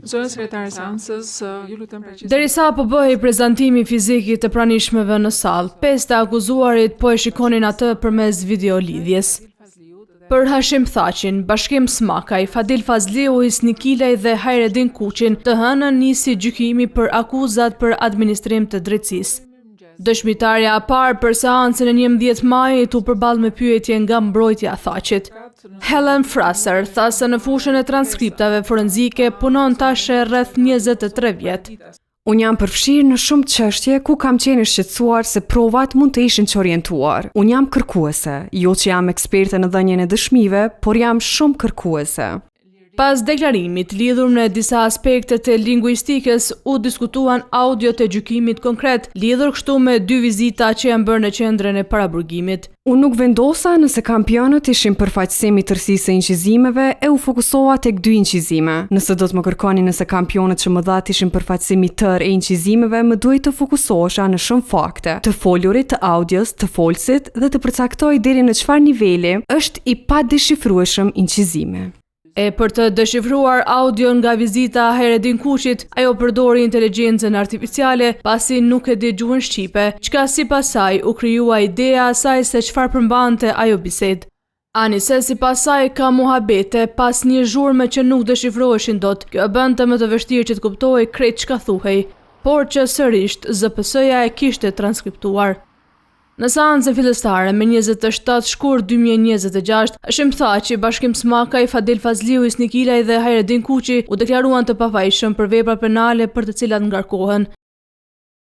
Zona sekretare e seancës, ju lutem precisë. Derisa po bëhej prezantimi fizik I të pranishmeve në sallë, 5 të akuzuarit po e shikonin atë përmes videolidhjes. Për Hashim Thaqin, Bashkim Smakaj, Fadil Fazliu, Hisni Kilaj dhe Hajredin Kuqin, të hënën nisi gjykimi për akuzat për administrim të drejtësisë. Dëshmitarja e parë për seancën e 11 majit u përball me pyetje nga mbrojtja e Thaqit. Helen Fraser tha se në fushën e transkriptave forenzike punon tash rreth 23 vjet. Unë jam përfshirë në shumë çështje ku kam qenë I shqetësuar se provat mund të ishin që orientuar. Unë jam kërkuese, jo që jam eksperte në dhënien e dëshmive, por jam shumë kërkuese. Pas deklarimit lidhur me disa aspekte të lingvistikës, u diskutuan audiot e gjykimit konkret, lidhur kështu me 2 vizita që janë bërë në qendrën e paraburgimit. Unë nuk vendosa nëse kampionët ishin përfaqësim I tërësisë së inqizimeve e u fokusova tek 2 inqizime. Nëse do të më kërkoni nëse kampionët që më dhat ishin përfaqësim I tërë e inqizimeve, më duhet të fokusohesha në shumë fakte, të foljurit, të audios, të folësit dhe të përcaktoj deri në çfarë niveli është I padeshifrueshëm inqizimi. E për të deshifruar audion nga vizita Hajredin Kuqit, ajo përdori inteligjencën artificiale pasi nuk e di gjuhën shqipe, çka sipas saj u krijua ideja asaj se çfarë përmbante ajo bisedë. Anise sipas saj ka muhabete pas një zhurme që nuk deshifroheshin dot. Kjo e bënte më të vështirë që të kuptojë krejt çka thuhej, por që sërish ZPS-ja e kishte transkriptuar. Në seancën fillestare me 27 shkurt 2026, Hashim Thaqi, Bashkim Smakaj, Fadil Fazliu, Hisni Kilaj dhe Hajredin Kuqi u deklaruan të pafajshëm për vepra penale për të cilat ngarkohen.